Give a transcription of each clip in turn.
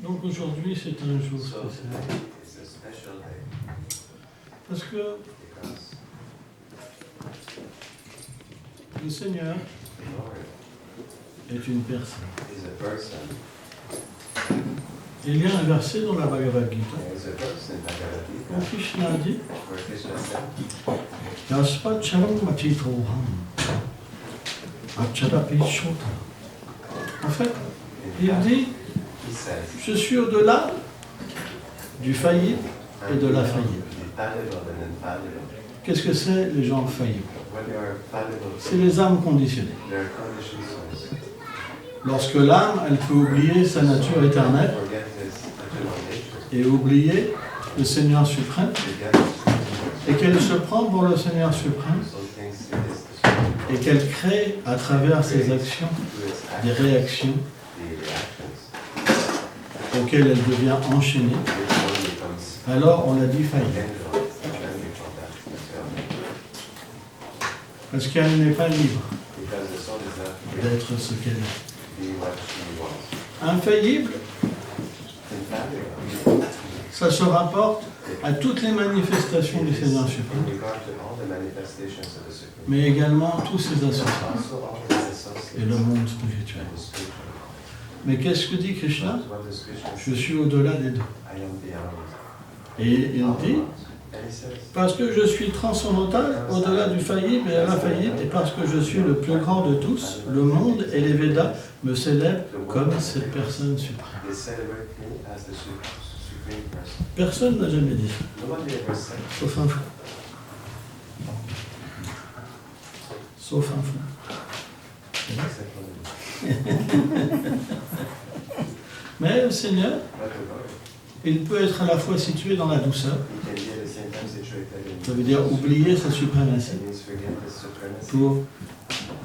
Donc aujourd'hui c'est un jour spécial. Parce que le Seigneur est une personne. Il y a un verset dans la Bhagavad Gita où Krishna dit Yaspacharam machitoham acharapi shota. En fait, il dit je suis au-delà du faillible et de la faillible. Qu'est-ce que c'est les gens faillibles? C'est les âmes conditionnées. Lorsque l'âme, elle peut oublier sa nature éternelle et oublier le Seigneur suprême, et qu'elle se prend pour le Seigneur suprême, et qu'elle crée à travers ses actions des réactions auxquelles elle devient enchaînée, alors on la dit faillible. Parce qu'elle n'est pas libre d'être ce qu'elle est. Infaillible, ça se rapporte à toutes les manifestations du Seigneur suprême, mais également tous ses associés et le monde spirituel. Mais qu'est-ce que dit Krishna? Je suis au-delà des deux. Et il dit, parce que je suis transcendantal, au-delà du faillible et à l'infaillible, et parce que je suis le plus grand de tous, le monde et les Védas me célèbrent comme cette personne suprême. Personne n'a jamais dit ça, sauf un fou. Sauf un fou. Mais le Seigneur, il peut être à la fois situé dans la douceur, ça veut dire oublier sa suprématie, pour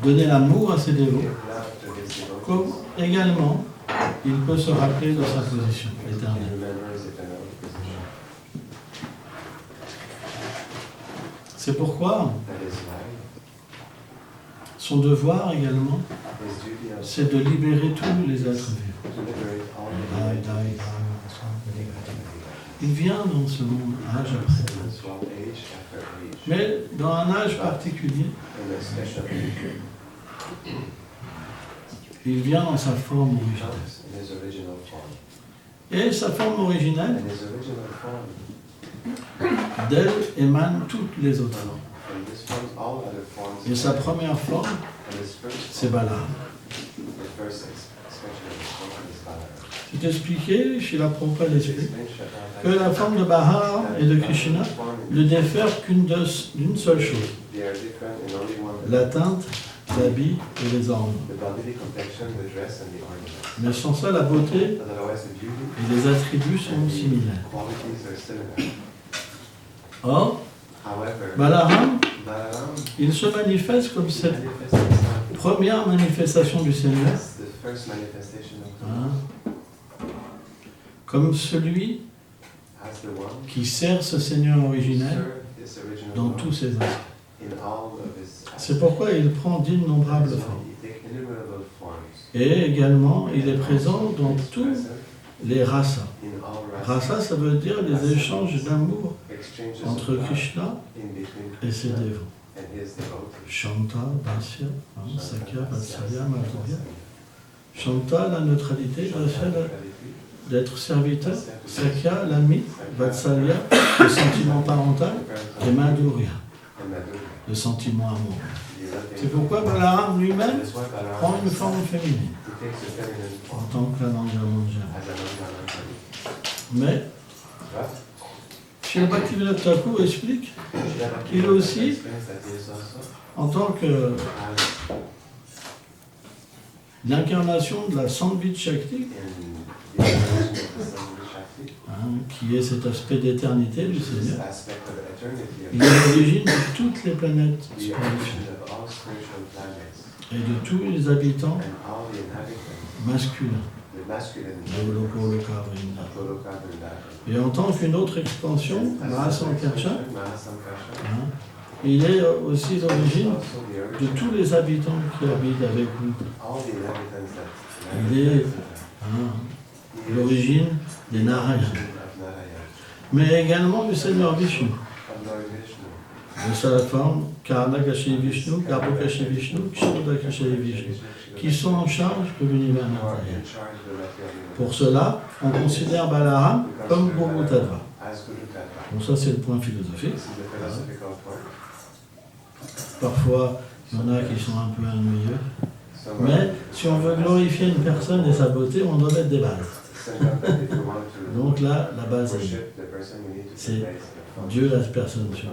donner l'amour à ses dévots, comme également il peut se rappeler de sa position éternelle. C'est pourquoi son devoir également, c'est de libérer tous les êtres vivants. Il vient dans ce monde, âge après âge. Mais dans un âge particulier, il vient dans sa forme originelle. Et sa forme originelle, d'elle émanent toutes les autres formes. Et sa première forme, c'est Balaram. C'est expliqué, Srila Prabhupada explique, que la forme de Balaram et de Krishna ne diffèrent d'une seule chose, l'atteinte, l'habit et les ornements. Mais sans ça, la beauté et les attributs sont similaires. Or, Balaram, il se manifeste comme cette première manifestation du Seigneur, comme celui qui sert ce Seigneur originel dans tous ses aspects. C'est pourquoi il prend d'innombrables formes. Et également, il est présent dans tous les rasas. Rasa, ça veut dire les échanges d'amour entre Krishna et ses dévots. Shanta, Dasya, Sakya, Vatsalya, Madhurya. Shanta, la neutralité, Dasya, d'être serviteur, Sakya, l'ami, Vatsalya, le sentiment parental, et Madhurya, le sentiment amoureux. C'est pourquoi Balaram lui-même prend une forme féminine, en tant que l'Ananja Manjari. Mais, Srila Bhaktivinoda Thakur explique qu'il aussi, en tant que l'incarnation de la Sandvit Shakti, qui est cet aspect d'éternité du Seigneur, il est l'origine de toutes les planètes spirituelles et de tous les habitants masculins. Et en tant qu'une autre expansion, Mahasankarsha, il est aussi l'origine de tous les habitants qui habitent avec lui. Il est l'origine des Narayans, mais également du Seigneur Vishnu, de sa forme Karanakashi Vishnu, Garbhokashi Vishnu, Kshirodakashi Vishnu, qui sont en charge de l'univers matériel. Pour cela, on considère Balaram comme Guru Tattva. Bon, ça c'est le point philosophique. Parfois, il y en a qui sont un peu ennuyeux. Mais si on veut glorifier une personne et sa beauté, on doit mettre des bases. Donc là, la base c'est Dieu, la personne suprême.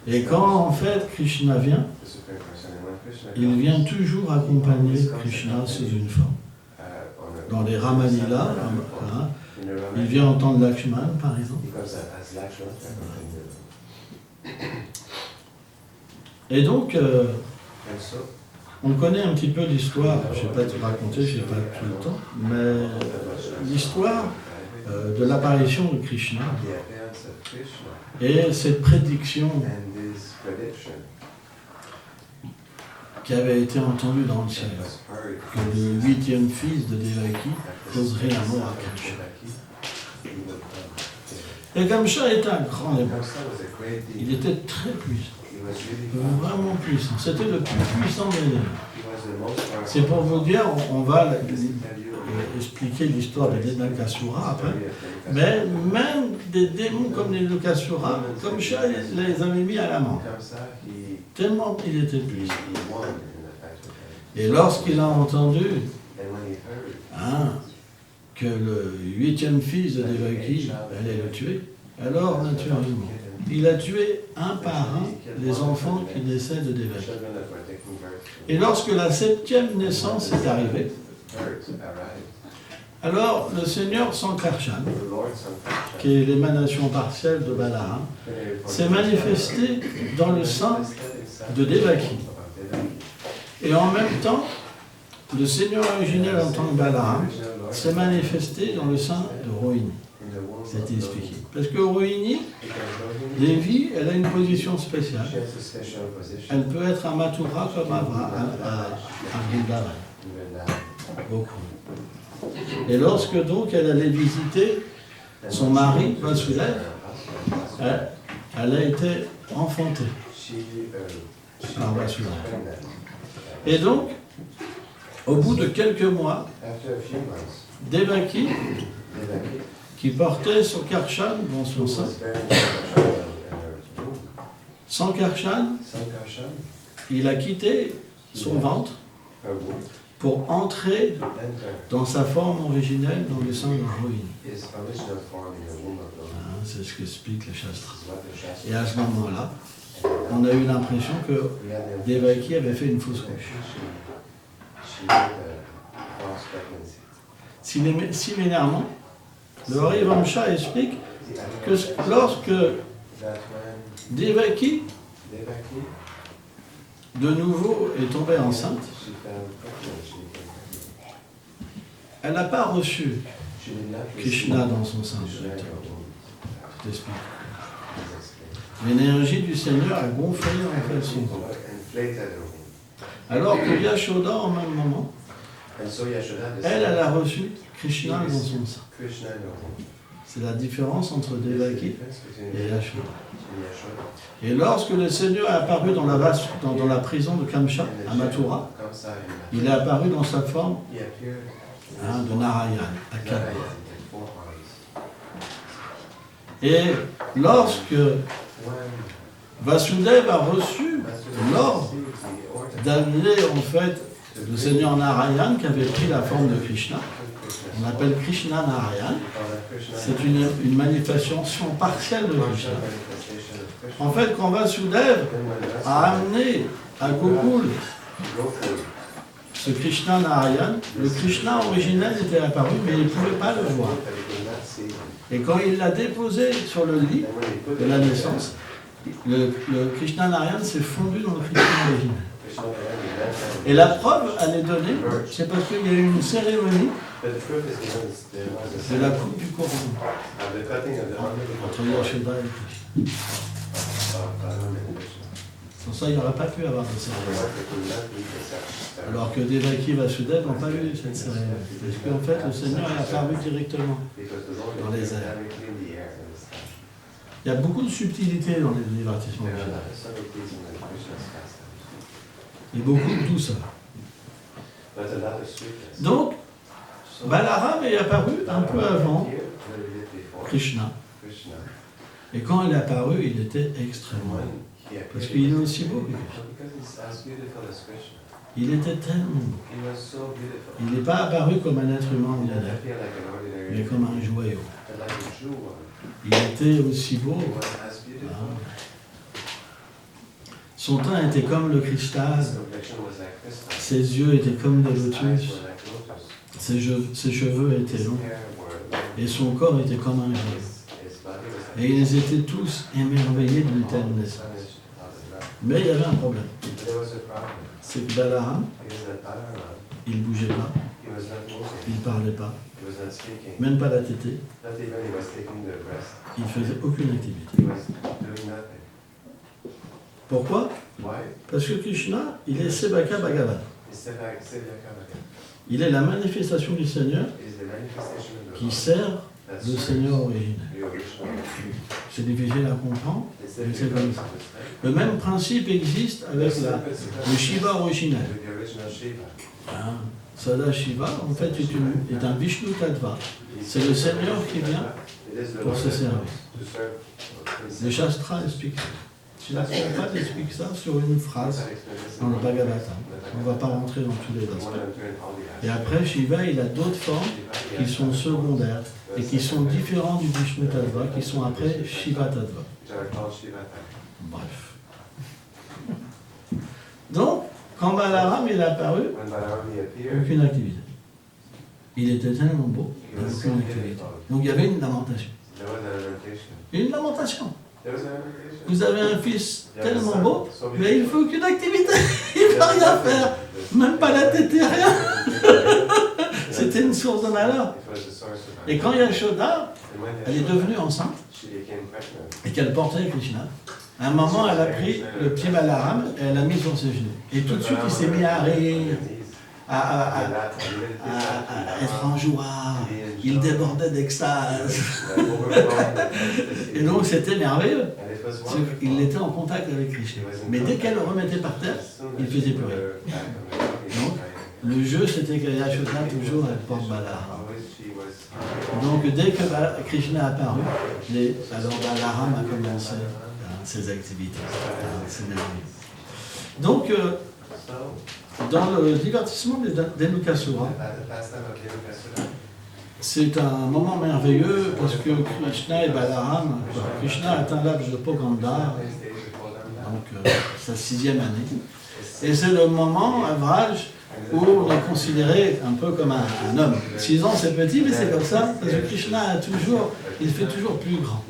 Et quand en fait Krishna vient, il vient toujours accompagner Krishna sous une forme. Dans les Ramalila, il vient entendre Lakshman par exemple. Et donc, on connaît un petit peu l'histoire, je ne vais pas te raconter, je n'ai pas tout le temps, mais l'histoire de l'apparition de Krishna et cette prédiction qui avait été entendue dans le ciel, que le 8e fils de Devaki causerait la mort à Kamsa. Et Kamsa était un grand démon. Il était très puissant. Vraiment puissant. C'était le plus puissant des démons. C'est pour vous dire, on va expliquer l'histoire de Denakasura après, mais même des démons comme les Lokasura, comme Shah les avait mis à l'amende. Tellement il était puissant. Et lorsqu'il a entendu que le 8e fils de Devaki allait le tuer, alors naturellement, il a tué un par un les enfants qui naissaient de Devaki. Et lorsque la 7e naissance est arrivée, alors le Seigneur Sankarshan, qui est l'émanation partielle de Balaram, s'est manifesté dans le sein de Devaki. Et en même temps, le Seigneur originel en tant que Balaram s'est manifesté dans le sein de Rohini. C'était expliqué. Parce que Rohini, Devi, elle a une position spéciale. Elle peut être à Mathura comme à Vrindavan. Beaucoup. Et lorsque donc elle allait visiter son mari, Vasudeva, elle a été enfantée par Vasudeva. Et donc, au bout de quelques mois, Devaki, qui portait Sankarshan dans son sein, Sankarshan, il a quitté son ventre pour entrer dans sa forme originelle dans le sein de Rohini. C'est ce qu'explique le Shastra. Et à ce moment-là, on a eu l'impression que Devaki avait fait une fausse couche. Similairement, le Harivamsha explique que lorsque Devaki de nouveau est tombée enceinte, elle n'a pas reçu Krishna dans son sein. Je t'explique. L'énergie du Seigneur a gonflé en fait son corps. Alors que Yashoda, en même moment, elle a reçu Krishna dans son sein. C'est la différence entre Devaki et Yashoda. Et lorsque le Seigneur est apparu dans la prison de Kamsa, à Mathura, il est apparu dans sa forme de Narayan, à Kala. Et lorsque Vasudeva a reçu l'ordre d'amener en fait le Seigneur Narayan qui avait pris la forme de Krishna, on appelle Krishna Narayan, c'est une manifestation partielle de Krishna. En fait, quand Vasudeva a amené à Gokul ce Krishna Narayan, le Krishna originel était apparu, mais il ne pouvait pas le voir. Et quand il l'a déposé sur le lit de la naissance, le Krishna Narayan s'est fondu dans le Krishna originel. Et la preuve, elle est donnée, c'est parce qu'il y a eu une cérémonie de la coupe du couronnement entre Yashoda et Krishna. Sans ça, il n'aurait pas pu avoir de cérémonie. Alors que Devaki et Vasudeva n'ont pas eu cette cérémonie. Parce qu'en fait, le Seigneur est apparu directement dans les airs. Il y a beaucoup de subtilité dans les divertissements. Et beaucoup de douceur. Donc, Balaram est apparu un peu avant Krishna. Et quand il est apparu, il était extrêmement beau. Parce qu'il est aussi beau que Krishna. Il était tellement beau. Il n'est pas apparu comme un être humain ordinaire, mais comme un joyau. Il était aussi beau. Son teint était comme le cristal. Ses yeux étaient comme des lotus. Ses cheveux étaient longs. Et son corps était comme un joyau. Et ils étaient tous émerveillés d'une telle naissance. Mais il y avait un problème. C'est que Balaram, il ne bougeait pas, il ne parlait pas, même pas la tétée, il ne faisait aucune activité. Pourquoi? Parce que Krishna, il est Sevaka Bhagavan. Il est la manifestation du Seigneur qui sert le Seigneur originel. C'est difficile à comprendre, mais c'est comme ça. Le même principe existe avec le Shiva originel. Sada Shiva, en fait, est un Vishnu Tattva. C'est le Seigneur qui vient pour ce service. Les Shastras expliquent ça. Si la Prabhupada explique ça sur une phrase dans le Bhagavatam. On ne va pas rentrer dans tous les aspects. Et après, Shiva, il a d'autres formes qui sont secondaires et qui sont différentes du Vishnu Tattva, qui sont après Shiva Tattva. Bref. Donc, quand Balaram est apparu, aucune activité. Il était tellement beau, il n'y avait aucune activité. Donc il y avait une lamentation. Une lamentation. Vous avez un fils tellement beau, mais il ne fait aucune activité. Il ne va rien faire. Même pas la tête, rien. C'était une source de malheur. Et quand Yashoda, elle est devenue enceinte, et qu'elle portait Krishna, à un moment, elle a pris le petit Balaram et elle l'a mis sur ses genoux. Et tout de suite, il s'est mis à rire, à être en joie. Il débordait d'extase. Et donc, c'était merveilleux. Il était en contact avec Krishna. Mais dès qu'elle le remettait par terre, il ne faisait plus rien. Donc, le jeu, c'était que Yashoda, toujours, elle porte Balaram. Donc, dès que Krishna est apparu, alors Balaram a commencé ses activités. C'est merveilleux. Donc, dans le divertissement des Nukasura, c'est un moment merveilleux parce que Krishna et Balaram, Krishna atteint l'âge de Poganda, donc sa 6e année. Et c'est le moment, à Vraj, où on est considéré un peu comme un homme. 6 ans c'est petit, mais c'est comme ça, parce que Krishna il fait toujours plus grand.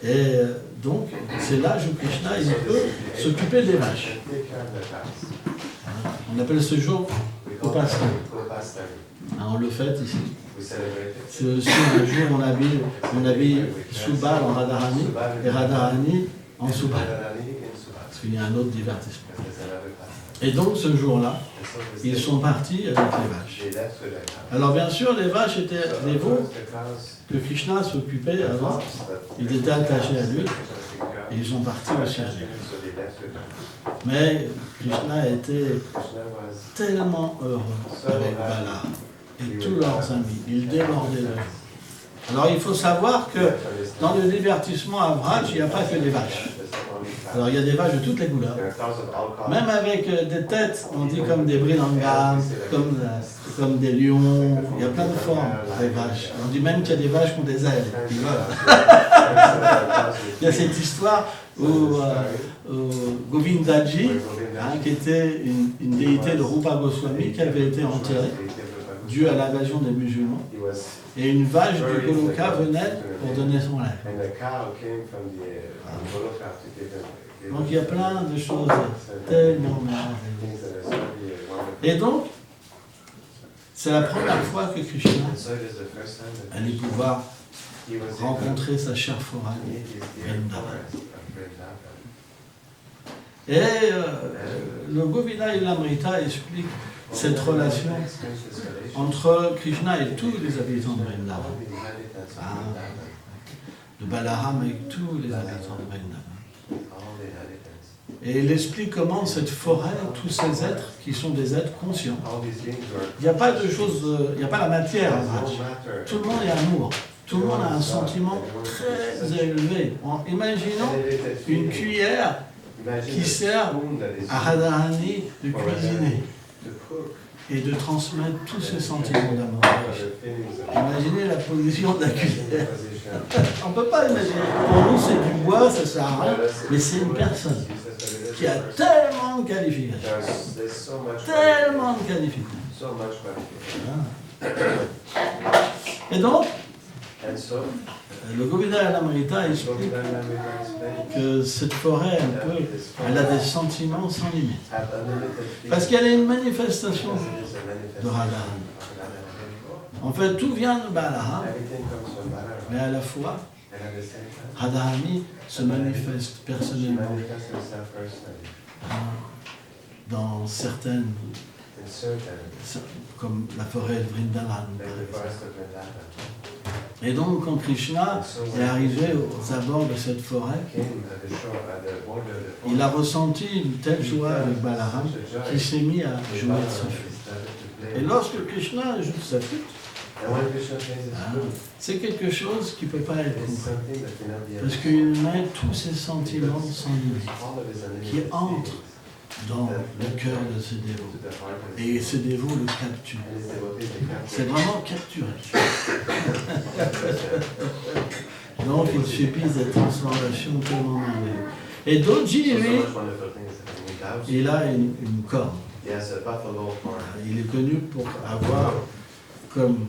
Et donc, c'est l'âge où Krishna il peut s'occuper des vaches. On appelle ce jour Upastami. On le fête ici. C'est aussi un jour où on habille Subal en Radharani et Radharani en Subal. Parce qu'il y a un autre divertissement. Et donc ce jour-là, ils sont partis avec les vaches. Alors bien sûr, les vaches étaient des veaux que Krishna s'occupait avant. Ils étaient attachés à lui et ils sont partis aussi avec lui. Mais Krishna était tellement heureux avec Bala et tous leurs amis. Ils débordaient de joie. Alors il faut savoir que dans le divertissement à Vraj, il n'y a pas que des vaches. Alors il y a des vaches de toutes les couleurs, même avec des têtes, on dit comme des brilangams, comme des lions, il y a plein de formes des vaches. On dit même qu'il y a des vaches qui ont des ailes. Il y a cette histoire où Govindaji, qui était une déité de Rupa Goswami, qui avait été enterrée, dû à l'invasion des musulmans, et une vache du Goloka venait pour donner son lait. Donc il y a plein de choses tellement merveilleuses. Et donc, C'est la première fois que Krishna allait pouvoir rencontrer sa chère forêt Vrindavan. Et le Govinda-Lamrita explique cette relation entre Krishna et tous les habitants de Vrindavan. De Balaram avec tous les habitants de Vrindavan. Et il explique comment cette forêt, tous ces êtres qui sont des êtres conscients, il n'y a pas de choses, il n'y a pas la matière à Vraj. Tout le monde est amour. Tout le monde a un sentiment très élevé. Imaginons une cuillère qui sert à Radharani de cuisiner et de transmettre tous ces sentiments d'amour. Imaginez la position de la cuillère. On ne peut pas imaginer. Pour nous, c'est du bois, ça sert à rien, mais c'est une personne qui a tellement de qualifications. Tellement de qualifications. Et donc, le Govinda-Lamrita explique que cette forêt, elle a des sentiments sans limite. Parce qu'elle est une manifestation de Radharani. En fait, tout vient de Balaram, mais à la fois, Radharani se manifeste personnellement dans certaines, comme la forêt de Vrindavan, par exemple. Et donc, quand Krishna est arrivé aux abords de cette forêt, il a ressenti une telle joie avec Balaram qu'il s'est mis à jouer de sa flûte. Et lorsque Krishna joue de sa flûte, c'est quelque chose qui ne peut pas être compris. Parce qu'il met tous ses sentiments sans limite, qui entrent dans le cœur de ces dévots. Et ces dévots le capturent. C'est vraiment capturé. Donc il suffit cette transformation tellement merveilleuse. Et Doji, lui, il a une corne. Il est connu pour avoir comme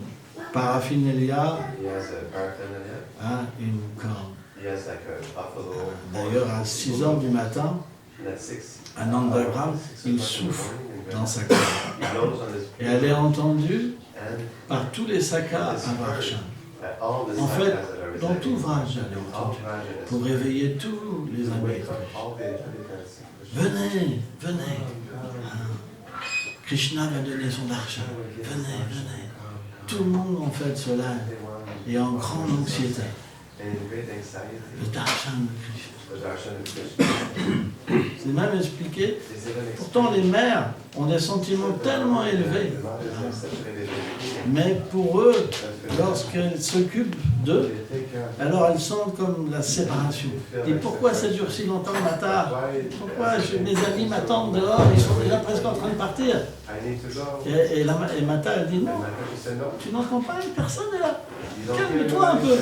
paraphernalia une corne. D'ailleurs, à 6 h du matin, à Nandagram, il souffle dans sa corne. Et elle est entendue par tous les sakas à Varshan. En fait, dans tout Vraj, elle est entendue, pour réveiller tous les amis. Venez, venez. Krishna va donner son argent. Venez, venez. Tout le monde, en fait, se lève et en grande anxiété. Le darshan de Krishna. C'est même expliqué. Pourtant, les mères ont des sentiments tellement élevés. Mais pour eux, lorsqu'elles s'occupent d'eux, alors elles sentent comme la séparation. Et pourquoi ça dure si longtemps, Mata? Pourquoi mes amis m'attendent dehors, ils sont déjà presque en train de partir? Et Mata, elle dit non, tu n'entends pas, personne est là. Calme-toi un peu.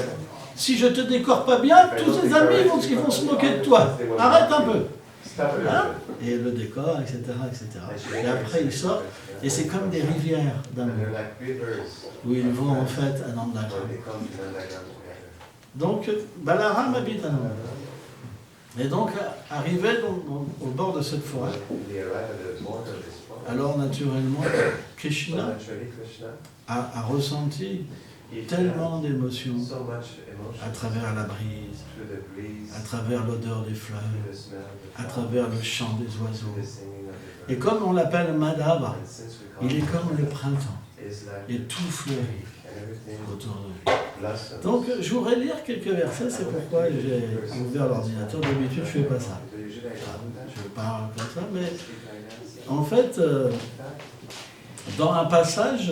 Si je te décore pas bien, tous tes amis ils vont se moquer de toi. Arrête un peu. Hein? Et le décor, etc., etc. Et après, ils sortent, et c'est comme des rivières d'amour, où ils vont en fait à Nandagram. Donc, Balaram habite à Nandagram. Et donc, arrivé au bord de cette forêt, alors naturellement, Krishna a ressenti tellement d'émotions à travers la brise, à travers l'odeur des fleurs, à travers le chant des oiseaux. Et comme on l'appelle Madhava, il est comme le printemps, et tout fleurit autour de lui. Donc je voudrais lire quelques versets, c'est pourquoi j'ai ouvert l'ordinateur. D'habitude je ne fais pas ça. Je parle comme ça, mais en fait, dans un passage,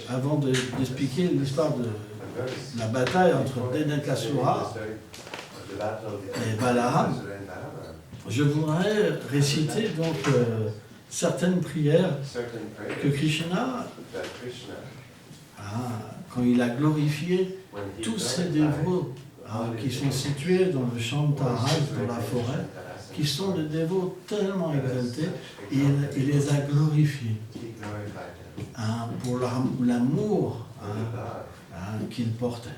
avant d'expliquer l'histoire de la bataille entre Denakasura et Balaram, je voudrais réciter donc certaines prières que Krishna, quand il a glorifié tous ces dévots qui sont situés dans le champ de Taras, dans la forêt, qui sont des dévots tellement exaltés, il les a glorifiés pour l'amour qu'ils portaient.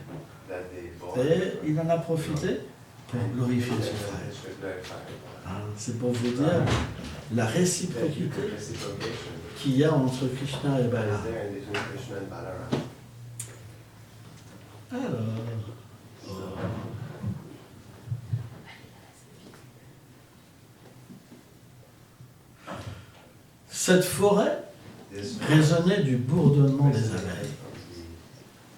Et il en a profité pour glorifier son frère. Hein, c'est pour vous dire la réciprocité qu'il y a entre Krishna et Balaram. Alors, cette forêt résonnait du bourdonnement des abeilles,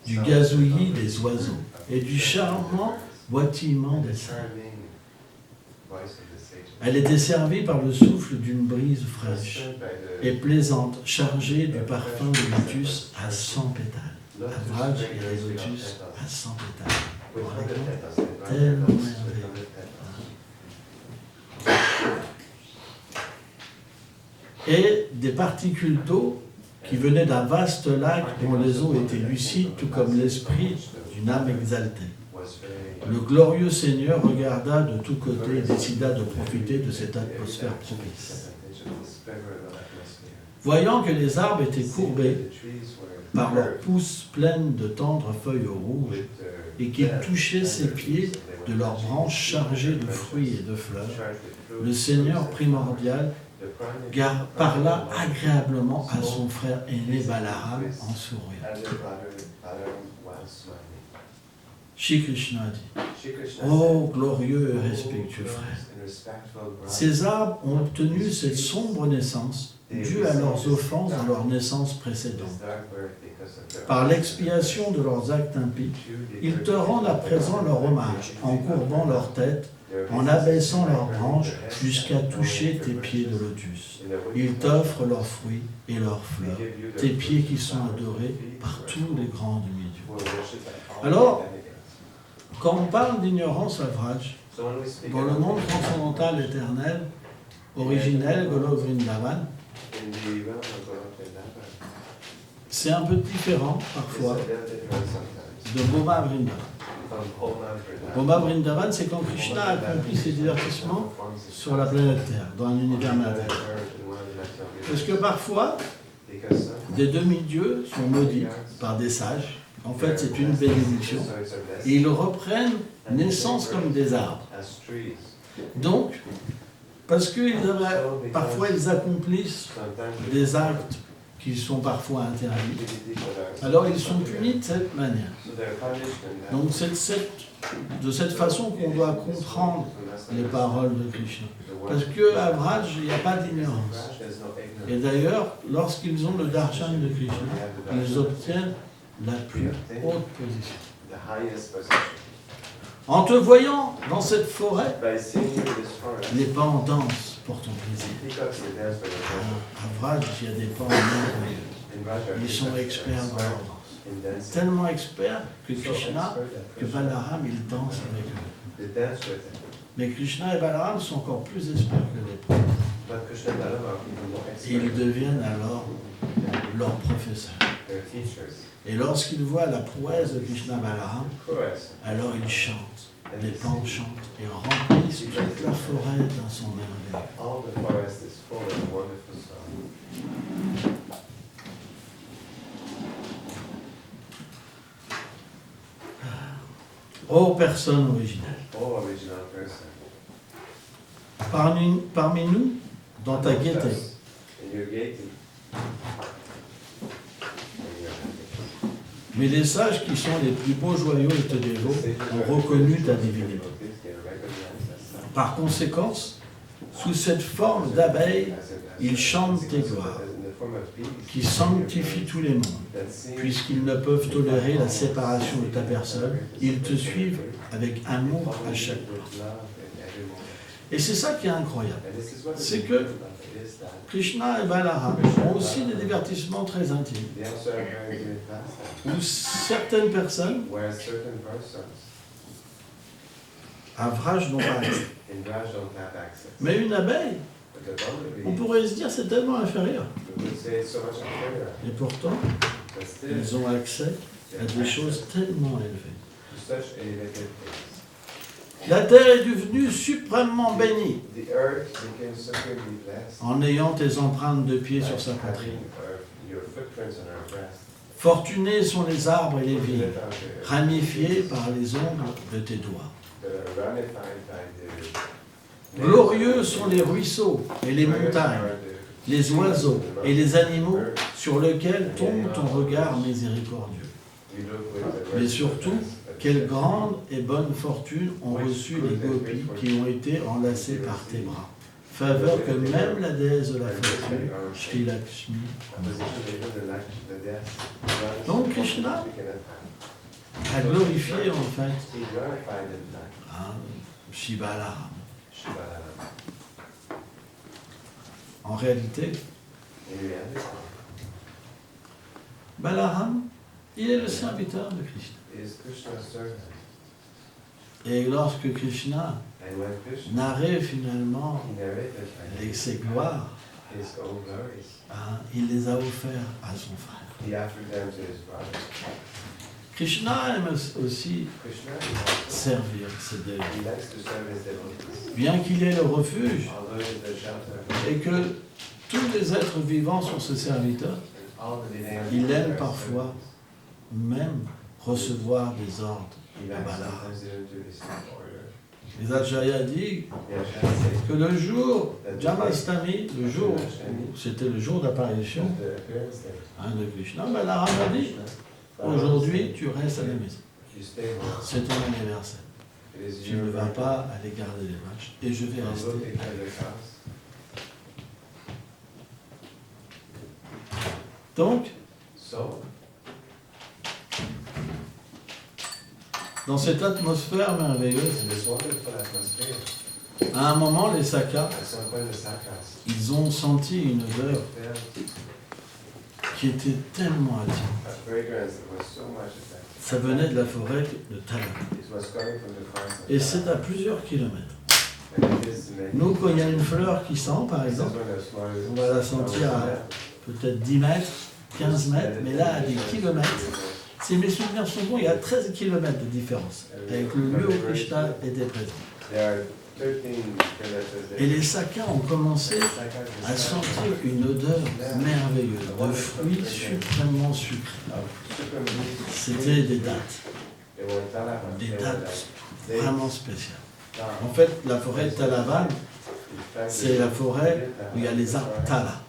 du gazouillis des oiseaux et du charmant boitillement des cerfs. Elle était servie par le souffle d'une brise fraîche et plaisante, chargée du parfum de lotus à 100 pétales. À Vraj, il y a des lotus à 100 pétales. Tellement merveilleux. Et des particules d'eau qui venaient d'un vaste lac dont les eaux étaient lucides, tout comme l'esprit d'une âme exaltée. Le glorieux Seigneur regarda de tous côtés et décida de profiter de cette atmosphère propice. Voyant que les arbres étaient courbés par leurs pousses pleines de tendres feuilles rouges et qu'ils touchaient ses pieds de leurs branches chargées de fruits et de fleurs, le Seigneur primordial parla agréablement à son frère aîné Balaram en souriant. Shri Krishna dit: ô glorieux et respectueux frère, ces arbres ont obtenu cette sombre naissance due à leurs offenses dans leur naissance précédente. Par l'expiation de leurs actes impies, ils te rendent à présent leur hommage en courbant leur tête, en abaissant leurs branches jusqu'à toucher tes pieds de lotus. Ils t'offrent leurs fruits et leurs fleurs, tes pieds qui sont adorés par tous les grands demi-dieux. Alors, quand on parle d'ignorance à Vraj, dans le monde transcendantal éternel, originel, Golok Vrindavan, c'est un peu différent parfois de Boma Vrindavan. Boma Vrindavan, c'est quand Krishna a accompli ses divertissements sur la planète Terre, dans un univers matériel. Parce que parfois, des demi-dieux sont maudits par des sages. En fait, c'est une bénédiction. Et ils reprennent naissance comme des arbres. Donc, parce que parfois ils accomplissent des actes qui sont parfois interdits, alors ils sont punis de cette manière. Donc c'est de cette façon qu'on doit comprendre les paroles de Krishna. Parce qu'à Vraj, il n'y a pas d'ignorance. Et d'ailleurs, lorsqu'ils ont le darshan de Krishna, ils obtiennent la plus haute position. En te voyant dans cette forêt, les pans dansent pour ton plaisir. À Vraj, il y a des pans merveilleux. Ils sont experts dans leur danse. Tellement experts que Krishna, que Balaram, il danse avec eux. Mais Krishna et Balaram sont encore plus experts que les prophètes. Et ils deviennent alors leurs professeurs. Et lorsqu'ils voient la prouesse de Krishna Balaram, alors ils chantent, les pans chantent et remplissent toute la forêt d'un son merveilleux. Ô personne originelle, parmi nous, dans ta gaieté, mais les sages qui sont les plus beaux joyaux et te dévots ont reconnu ta divinité. Par conséquent, sous cette forme d'abeille, ils chantent tes gloires, qui sanctifient tous les mondes. Puisqu'ils ne peuvent tolérer la séparation de ta personne, ils te suivent avec amour à chaque pas. Et c'est ça qui est incroyable. C'est que Krishna et Balaram ont aussi des divertissements très intimes. Où certaines personnes à Vraj n'ont pas accès. Mais une abeille, on pourrait se dire c'est tellement inférieur. Et pourtant, ils ont accès à des choses tellement élevées. La terre est devenue suprêmement bénie en ayant tes empreintes de pieds sur sa poitrine. Fortunés sont les arbres et les vignes, ramifiés par les ongles de tes doigts. Glorieux sont les ruisseaux et les montagnes, les oiseaux et les animaux sur lesquels tombe ton regard miséricordieux. Mais surtout, quelle grande et bonne fortune ont reçu les gopis qui ont été enlacés par tes bras. Faveur que même la déesse de la fortune, Sri Lakshmi. Donc Krishna a glorifié en fait Shri Balaram. En réalité, Balaram, il est le serviteur de Krishna. Et lorsque Krishna narrait finalement ses gloires, il les a offerts à son frère. Krishna aime aussi servir ses dévots. Bien qu'il ait le refuge et que tous les êtres vivants sont ses serviteurs, il aime parfois même recevoir des ordres de Balaram. Les Acharya dit que le jour Jamastami, le jour où c'était le jour d'apparition de Krishna, Balaram a dit aujourd'hui tu restes à la maison. C'est ton anniversaire. Tu ne vas pas aller garder les vaches et je vais rester. Donc, dans cette atmosphère merveilleuse, à un moment, les Sakas, ils ont senti une odeur qui était tellement attirante. Ça venait de la forêt de Talaba. Et c'est à plusieurs kilomètres. Nous, quand il y a une fleur qui sent, par exemple, on va la sentir à peut-être 10 mètres, 15 mètres, mais là, à des kilomètres. Si mes souvenirs sont bons, il y a 13 kilomètres de différence avec le lieu où Krishna était présent. Et les Sakas ont commencé à sentir une odeur merveilleuse, de fruits suprêmement sucrés. C'était des dattes vraiment spéciales. En fait, la forêt de Talavan, c'est la forêt où il y a les arbres Tala.